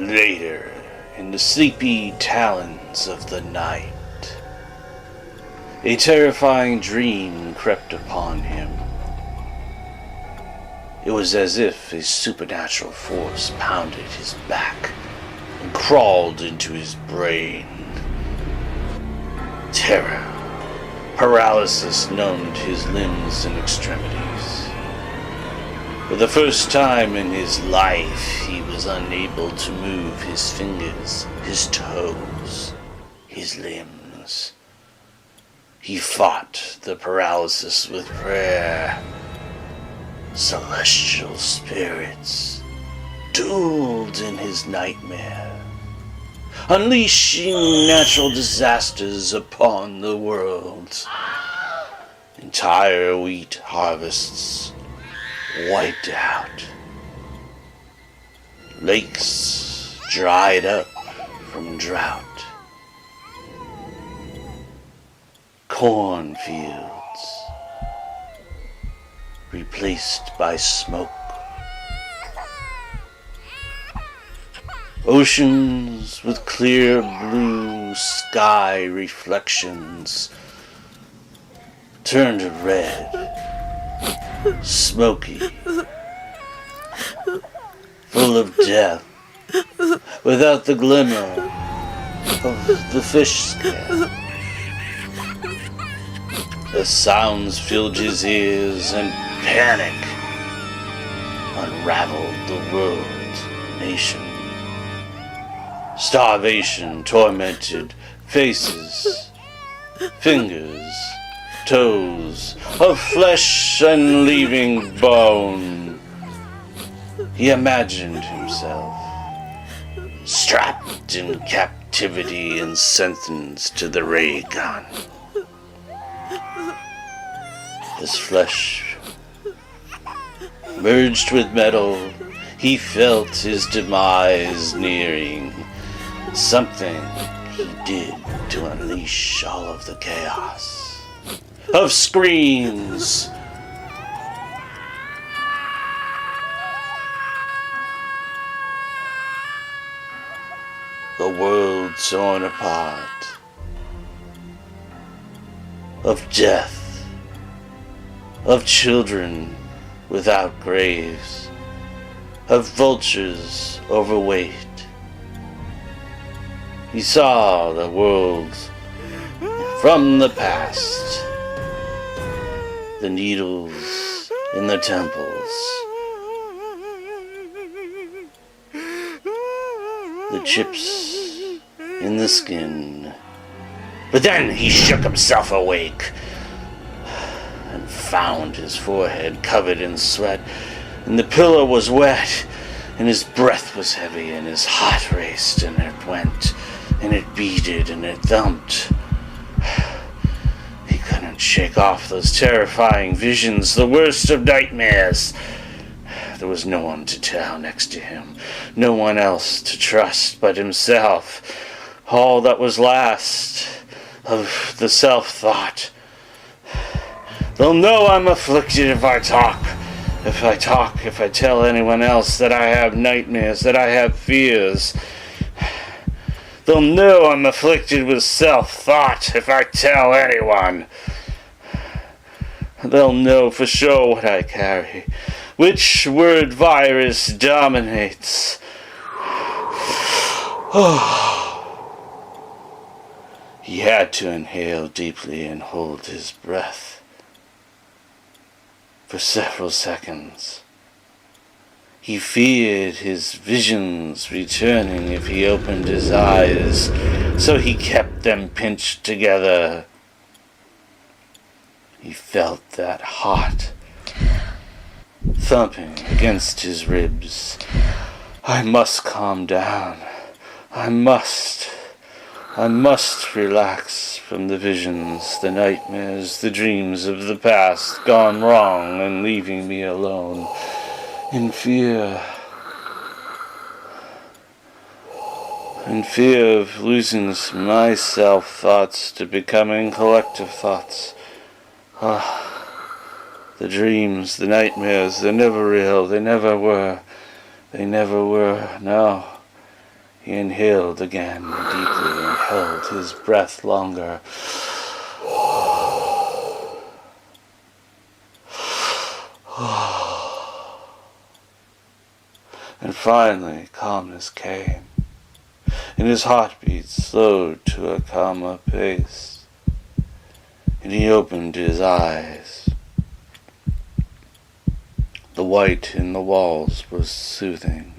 Later, in the sleepy talons of the night, a terrifying dream crept upon him. It was as if a supernatural force pounded his back and crawled into his brain. Terror, paralysis numbed his limbs and extremities. For the first time in his life, he was unable to move his fingers, his toes, his limbs. He fought the paralysis with prayer. Celestial spirits dueled in his nightmare, unleashing natural disasters upon the world. Entire wheat harvests wiped out. Lakes dried up from drought. Cornfields replaced by smoke. Oceans with clear blue sky reflections turned red, smoky, full of death, without the glimmer of the fish scale. The sounds filled his ears and panic unraveled the world, nation. Starvation tormented faces, fingers, toes, of flesh and leaving bone. He imagined himself strapped in captivity and sentenced to the ray gun. His flesh merged with metal. He felt his demise nearing. Something he did to unleash all of the chaos of screams, the world torn apart, of death, of children without graves, of vultures overweight. He saw the world from the past, the needles in the temples, the chips in the skin. But then he shook himself awake and found his forehead covered in sweat, and the pillow was wet, and his breath was heavy, and his heart raced, and it went, and it beated, and it thumped. He couldn't shake off those terrifying visions, the worst of nightmares. There was no one to tell next to him, no one else to trust but himself. All that was last of the self-thought. They'll know I'm afflicted if I talk. If I tell anyone else that I have nightmares, that I have fears. They'll know I'm afflicted with self-thought if I tell anyone. They'll know for sure what I carry, which word virus dominates. He had to inhale deeply and hold his breath for several seconds. He feared his visions returning if he opened his eyes, so he kept them pinched together. He felt that heart thumping against his ribs. I must calm down. I must relax from the visions, the nightmares, the dreams of the past gone wrong and leaving me alone in fear of losing my self-thoughts to becoming collective thoughts. The dreams, the nightmares, they're never real, they never were, no. He inhaled again deeply and held his breath longer. And finally, calmness came, and his heartbeat slowed to a calmer pace, and he opened his eyes. The white in the walls was soothing.